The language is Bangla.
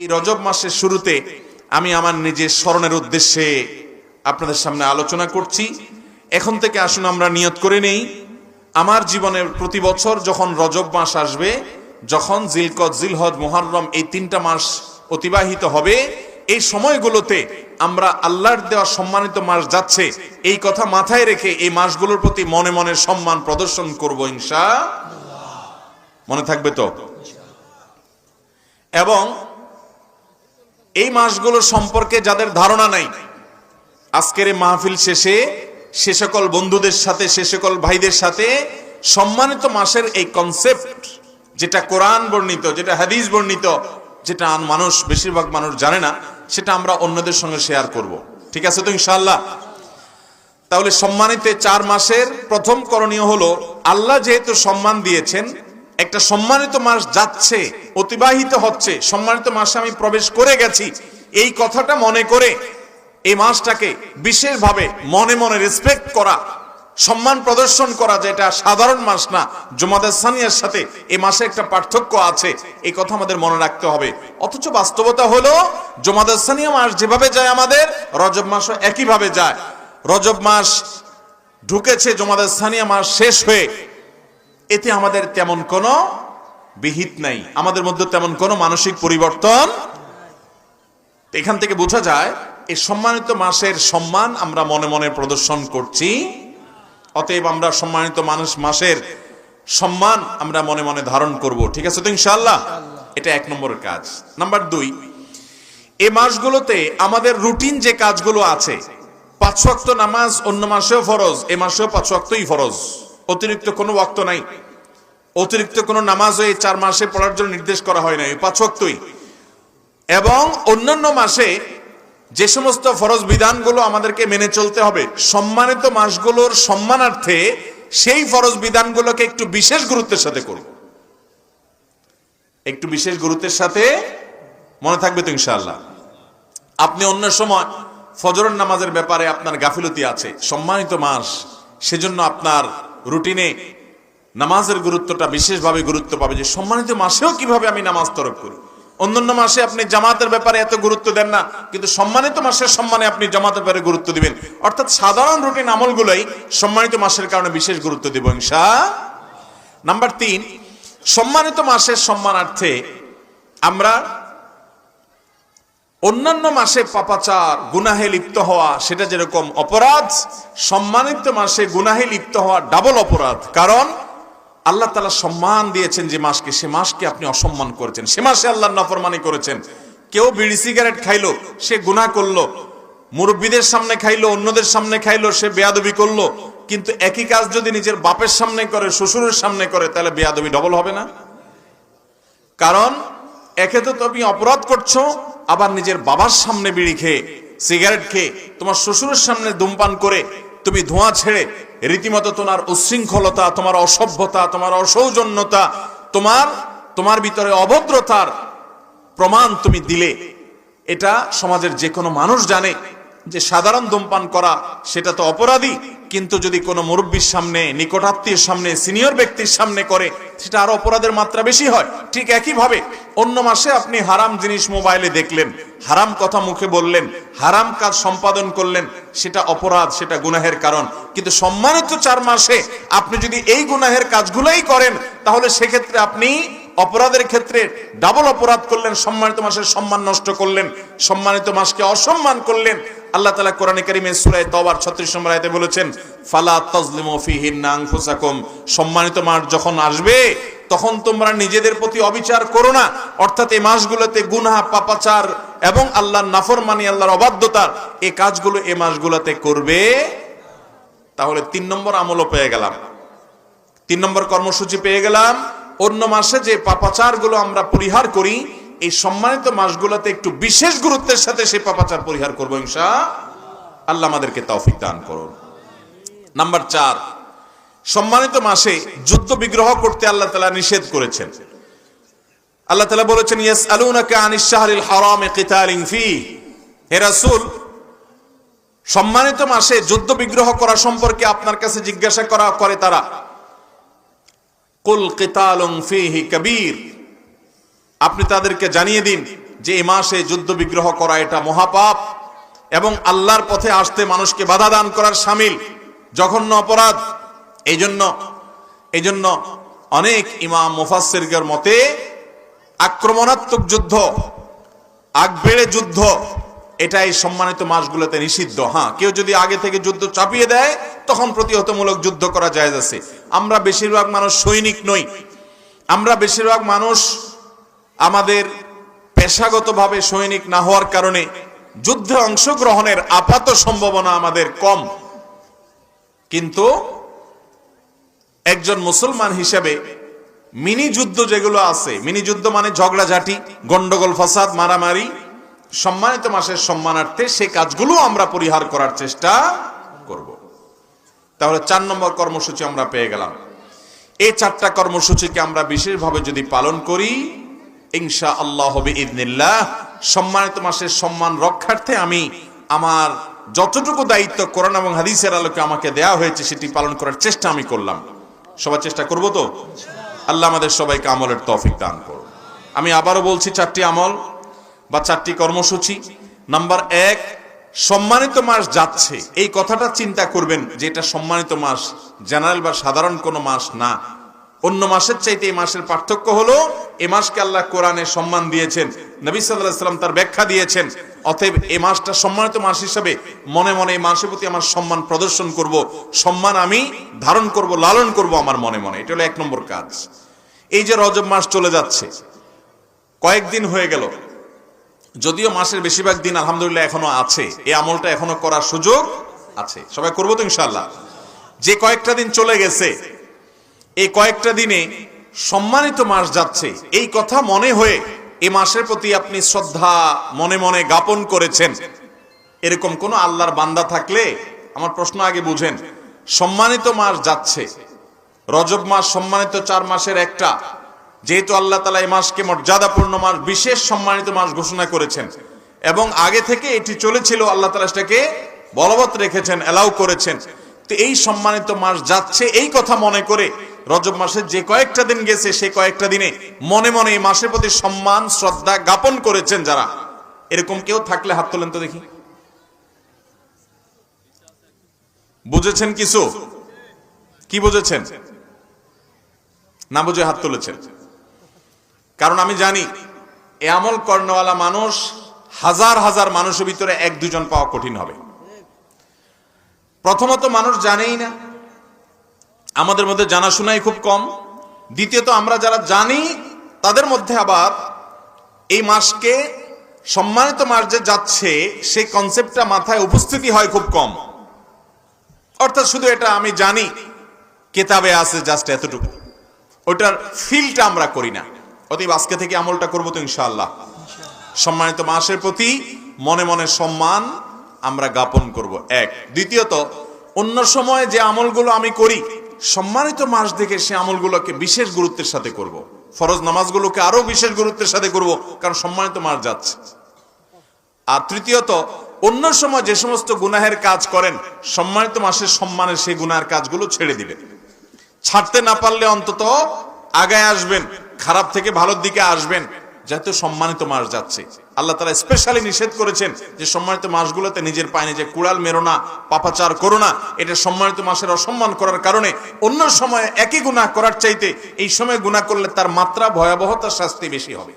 এই রজব মাসের শুরুতে আমি আমার নিজের স্মরণের উদ্দেশ্যে আপনাদের সামনে আলোচনা করছি। এখন থেকে আসুন আমরা নিয়ত করে নেই, আমার জীবনের প্রতি বছর যখন রজব মাস আসবে, যখন জিলকদ, জিলহজ, মুহররম এই 3টা মাস অতিবাহিত হবে, এই সময়গুলোতে আমরা আল্লাহর দেওয়া সম্মানিত মাস যাচ্ছে এই কথা মাথায় রেখে এই মাসগুলোর প্রতি মনে মনে সম্মান প্রদর্শন করব ইনশাআল্লাহ। মনে থাকবে তো? এবং এই মাসগুলো সম্পর্কে যাদের ধারণা নাই, আজকের এই মাহফিল শেষে সে সকল বন্ধুদের সাথে, সে সকল ভাইদের সাথে সম্মানিত মাসের এই কনসেপ্ট, যেটা কোরআন বর্ণিত, যেটা হাদিস বর্ণিত, যেটা মানুষ, বেশিরভাগ মানুষ জানে না, সেটা আমরা অন্যদের সঙ্গে শেয়ার করব। ঠিক আছে তো ইনশাআল্লাহ? তাহলে সম্মানিত 4 মাসের প্রথম করণীয় হলো, আল্লাহ যেহেতু সম্মান দিয়েছেন, একটা সম্মানিত মাস যাচ্ছে, অতিবাহিত হচ্ছে, সম্মানিত মাসে আমি প্রবেশ করে গেছি, এই কথাটা মনে করে এই মাসটাকে বিশেষভাবে মনে মনে রেসপেক্ট করা, সম্মান প্রদর্শন করা, যেটা সাধারণ মাস না, জুমাদাস সানিয়ার সাথে এই মাসে একটা পার্থক্য আছে, এই কথা আমাদের মনে রাখতে হবে। অথচ বাস্তবতা হলো জুমাদাস সানিয়া মাস যেভাবে যায় আমাদের, রজব মাসও একইভাবে যায়। রজব মাস ঢুকেছে, জুমাদাস সানিয়া মাস শেষ হয়ে, এতে আমাদের তেমন কোনো বিহিত নাই, আমাদের মধ্যে তেমন কোনো মানসিক পরিবর্তন। এখান থেকে বোঝা যায় এই সম্মানিত মাসের সম্মান আমরা মনে মনে প্রদর্শন করছি। অতএব আমরা সম্মানিত মাসের সম্মান আমরা মনে মনে ধারণ করব। ঠিক আছে তো ইনশাআল্লাহ? এটা 1 নম্বরের কাজ। নাম্বার 2, এই মাসগুলোতে আমাদের রুটিন যে কাজগুলো আছে, 5 ওয়াক্ত নামাজ অন্য মাসেও ফরজ, এই মাসেও 5 ওয়াক্তই ফরজ, অতিরিক্ত কোনো ওয়াক্ত নাই, অতিরিক্ত কোনো নামাজও এই 4 মাসে পড়ার জন্য নির্দেশ করা হয় না, এই 5 ওয়াক্তই। এবং অন্যান্য মাসে যে সমস্ত ফরজ বিধানগুলো আমাদেরকে মেনে চলতে হবে, সম্মানিত মাসগুলোর সম্মানার্থে সেই ফরজ বিধানগুলোকে একটু বিশেষ গুরুত্বের সাথে করব, একটু বিশেষ গুরুত্বের সাথে। মনে থাকবে তো ইনশাআল্লাহ? আপনি অন্য সময় ফজরের নামাজের ব্যাপারে আপনার গাফিলতি আছে, সম্মানিত মাস সেজন্য আপনার রুটিনে নামাজের গুরুত্বটা বিশেষভাবে গুরুত্ব পাবে, যে সম্মানিত মাসেও কিভাবে আমি নামাজ তরক করি। অন্যান্য মাসে আপনি জামাতের ব্যাপারে এত গুরুত্ব দেন না, কিন্তু সম্মানিত মাসের সম্মানে আপনি জামাতের ব্যাপারে গুরুত্ব দিবেন। অর্থাৎ সাধারণ রুটিন আমলগুলোই সম্মানিত মাসের কারণে বিশেষ গুরুত্ব দিব ইনশাআল্লাহ। নাম্বার 3, সম্মানিত মাসের সম্মানার্থে আমরা অন্যান্য মাসে পাপাচার, গুনাহে লিপ্ত হওয়া, সেটা যেরকম অপরাধ, সম্মানিত মাসে গুনাহে লিপ্ত হওয়া ডাবল অপরাধ। কারণ আল্লাহ তাআলা সম্মান দিয়েছেন যে মাসকে, সে মাসকে আপনি অসম্মান করেছেন, সে মাসে আল্লাহর নাফরমানি করেছেন। কেউ বিড়ি সিগারেট খাইলো, সে গুনাহ করলো, মুরব্বীদের সামনে খাইলো, অন্যদের সামনে খাইলো, সে বেয়াদবি করলো। কিন্তু একই কাজ যদি নিজের বাপের সামনে করে, শ্বশুরের সামনে করে, তাহলে বেয়াদবি ডবল হবে না? কারণ একে তো তুমি অপরাধ করছো, আবার নিজের বাবার সামনে বিড়ি খেয়ে, সিগারেট খেয়ে, তোমার শ্বশুরের সামনে ধূমপান করে তুমি ধোঁয়া ছেড়ে রীতিমতো তোমার উচ্ছৃঙ্খলতা, তোমার অসভ্যতা, তোমার অসৌজন্যতা, তোমার ভিতরে অভদ্রতার প্রমাণ তুমি দিলে। এটা সমাজের যে কোনো মানুষ জানে যে সাধারণ ধূমপান করা সেটা তো অপরাধী, কিন্তু যদি কোনো মুরব্বীর সামনে, নিকটাত্মীয়ের সামনে, সিনিয়র ব্যক্তির সামনে করে, সেটা আরো অপরাধের মাত্রা বেশি হয়। ঠিক একইভাবে অন্য মাসে আপনি হারাম জিনিস মোবাইলে দেখলেন, হারাম কথা মুখে বললেন, হারাম কাজ সম্পাদন করলেন, সেটা অপরাধ, সেটা গুনাহের কারণ। কিন্তু সম্মানিত 4 মাসে আপনি যদি এই গুনাহের কাজগুলোই করেন, তাহলে সেক্ষেত্রে আপনি অপরাধের ক্ষেত্রে ডাবল অপরাধ করলেন, সম্মানিত মাসের সম্মান নষ্ট করলেন, সম্মানিত মাসকে অসম্মান করলেন। আল্লাহ তাআলা কোরআনে কারীমে সূরা তাওবার 36 নম্বর আয়াতে বলেছেন, ফালা তাজলিমু ফিহিন্না আনফুসাকুম, সম্মানিত মাস যখন আসবে তখন তোমরা নিজেদের প্রতি অবিচার করো না। অর্থাৎ এই মাসগুলোতে গুনাহ, পাপাচার এবং আল্লাহর নাফরমানি, আল্লাহর অবাধ্যতার এই কাজগুলো এই মাসগুলোতে করবে। তাহলে 3 নম্বর আমলও পেয়ে গেলাম, 3 নম্বর কর্মসূচি পেয়ে গেলাম। অন্য মাসে যে পাপাচারগুলো আমরা পরিহার করি, এই সম্মানিত মাসগুলোতে একটু বিশেষ গুরুত্বের সাথে সেই পাপাচার পরিহার করবো ইনশাআল্লাহ। আল্লাহ আমাদেরকে তৌফিক দান করুন। নাম্বার 4, সম্মানিত মাসে যুদ্ধ বিগ্রহ করতে আল্লাহ তাআলা নিষেধ করেছেন। আল্লাহ তাআলা বলেছেন, ইয়াসআলুনাকা আনিশ শাহরিল হারামি কিতালিন ফীহি, হে রাসূল, সম্মানিত মাসে যুদ্ধ বিগ্রহ করা সম্পর্কে আপনার কাছে জিজ্ঞাসা করে তারা। কুল কিতালুন ফীহি কাবীর, আপনি তাদেরকে জানিয়ে দিন যে এই মাসে যুদ্ধ বিগ্রহ করা এটা মহাপাপ এবং আল্লাহর পথে আসতে মানুষকে বাধা দান করার শামিল, জঘন্য অপরাধ। এই জন্য অনেক ইমাম মুফাসসিরদের মতে আক্রমণাত্মক যুদ্ধ, আগবেড়ে যুদ্ধ, এটাই সম্মানিত মাসগুলোতে নিষিদ্ধ। হ্যাঁ, কেউ যদি আগে থেকে যুদ্ধ চাপিয়ে দেয় তখন প্রতিহতমূলক যুদ্ধ করা জায়েজ আছে। আমরা বেশিরভাগ মানুষ সৈনিক নই, আমরা বেশিরভাগ মানুষ আমাদের পেশাগতভাবে সৈনিক না হওয়ার কারণে যুদ্ধে অংশগ্রহণের আপাত সম্ভাবনা আমাদের কম। কিন্তু একজন মুসলমান হিসেবে মিনি যুদ্ধ যেগুলো আছে, মিনি যুদ্ধ মানে ঝগড়াঝাটি, গন্ডগোল, ফাসাদ, মারামারি, সম্মানিত মাসের সম্মানার্থে সেই কাজগুলো আমরা পরিহার করার চেষ্টা করব। তাহলে 4 নম্বর কর্মসূচি আমরা পেয়ে গেলাম। এই 4টা কর্মসূচিকে আমরা বিশেষভাবে যদি পালন করি, ইনশাআল্লাহ বিইذنিল্লাহ সম্মানিত মাসের সম্মান রক্ষার্থে আমি আমার যতটুকু দায়িত্ব কোরআন এবং হাদিসের আলোকে আমাকে দেয়া হয়েছে সেটি পালন করার চেষ্টা আমি করলাম। সবাই চেষ্টা করব তো? আল্লাহ আমাদের সবাইকে আমলের তৌফিক দান করুন। আমি আবারও বলছি 4টি আমল বা 4টি কর্মসূচি। নাম্বার 1, সম্মানিত মাস যাচ্ছে, এই কথাটা চিন্তা করবেন যে এটা সম্মানিত মাস, জেনারেল বা সাধারণ কোনো মাস না। অন্য মাসের চাইতে এই মাসের পার্থক্য হলো এই মাসকে আল্লাহ কোরআনে সম্মান দিয়েছেন, নবী সাল্লাল্লাহু আলাইহি সাল্লাম তার ব্যাখ্যা দিয়েছেন। অতএব এই মাসটা সম্মানিত মাস হিসেবে মনে মনে এই মাসের প্রতি আমার সম্মান প্রদর্শন করব, সম্মান আমি ধারণ করব, লালন করব আমার মনে মনে। এটা হলো 1 নম্বর কাজ। এই যে রজব মাস চলে যাচ্ছে, কয়েকদিন হয়ে গেল, যদিও মাসের বেশিরভাগ দিন আলহামদুলিল্লাহ এখনো আছে, এই আমলটা এখনো করার সুযোগ আছে। সবাই করবো তো ইনশাআল্লাহ? যে কয়েকটা দিন চলে গেছে, এই কয়েকটা দিনে সম্মানিত মাস যাচ্ছে, এই কথা মনে হয়ে এই মাসের প্রতি আপনি শ্রদ্ধা মনে মনে জ্ঞাপন করেছেন, এরকম কোন আল্লাহর বান্দা থাকলে আমার প্রশ্ন আগে বুঝেন। সম্মানিত মাস যাচ্ছে, রজব মাস সম্মানিত 4 মাসের একটা, যেহেতু আল্লাহ তাআলা এই মাসকে মর্যাদাপূর্ণ মাস, বিশেষ সম্মানিত মাস ঘোষণা করেছেন এবং আগে থেকে এটি চলেছিল, আল্লাহ তাআলা সেটাকে বলবৎ রেখেছেন, এলাও করেছেন। তো এই সম্মানিত মাস যাচ্ছে, এই কথা মনে করে রজব মাসের যে কয়েকটা দিন গেছে সেই কয়েকটা দিনে মনে মনে এই মাসের প্রতি সম্মান শ্রদ্ধা জ্ঞাপন করেছেন যারা, এরকম কেউ থাকলে হাত তোলেন তো দেখি। বুঝেছেন কিছু? কি বুঝেছেন? না বুঝে হাত তুলেছেন। কারণ আমি জানি এ আমল কর্ণওয়ালা মানুষ হাজার হাজার মানুষের ভিতরে 1-2 জন পাওয়া কঠিন হবে। প্রথমত মানুষ জানেই না, আমাদের মধ্যে জানাশোনাই খুব কম। দ্বিতীয়ত আমরা যারা জানি তাদের মধ্যে আবার এই মাসকে সম্মানিত মাস যে যাচ্ছে সেই কনসেপ্টটা মাথায় উপস্থিতি হয় খুব কম। অর্থাৎ শুধু এটা আমি জানি, কিতাবে আছে, জাস্ট এতটুকু, ওটার ফিলটা আমরা করি না। অতএব আজকে থেকে আমলটা করবো তো ইনশাআল্লাহ। সম্মানিত মাসের প্রতি মনে মনে সম্মান আমরা জ্ঞাপন করব, 1। দ্বিতীয়ত, অন্য সময় যে আমলগুলো আমি করি সম্মানিত মাস দেখে সে আমলগুলোকে বিশেষ গুরুত্বের সাথে করব। ফরজ নামাজগুলোকে আরো বিশেষ গুরুত্বের সাথে করব, কারণ সম্মানিত মাস যাচ্ছে। আর তৃতীয়ত, অন্য সময় যে সমস্ত গুনাহের কাজ করেন সম্মানিত মাসের সম্মানের সেই গুনাহের কাজগুলো ছেড়ে দিবেন। ছাড়তে না পারলে অন্তত আগায় আসবেন, খারাপ থেকে ভালোর দিকে আসবেন, যেহেতু সম্মানিত মাস যাচ্ছে। আল্লাহ তাআলা স্পেশালি নিষেধ করেছেন যে সম্মানিত মাসগুলোতে নিজের পায়ে নিজে কুড়াল মেরো না, পাপাচার করো না। এটা সম্মানিত মাসের অসম্মান করার কারণে অন্য সময় একই গুনাহ করার চাইতে এই সময় গুনাহ করলে তার মাত্রা, ভয়াবহতার শাস্তি বেশি হবে।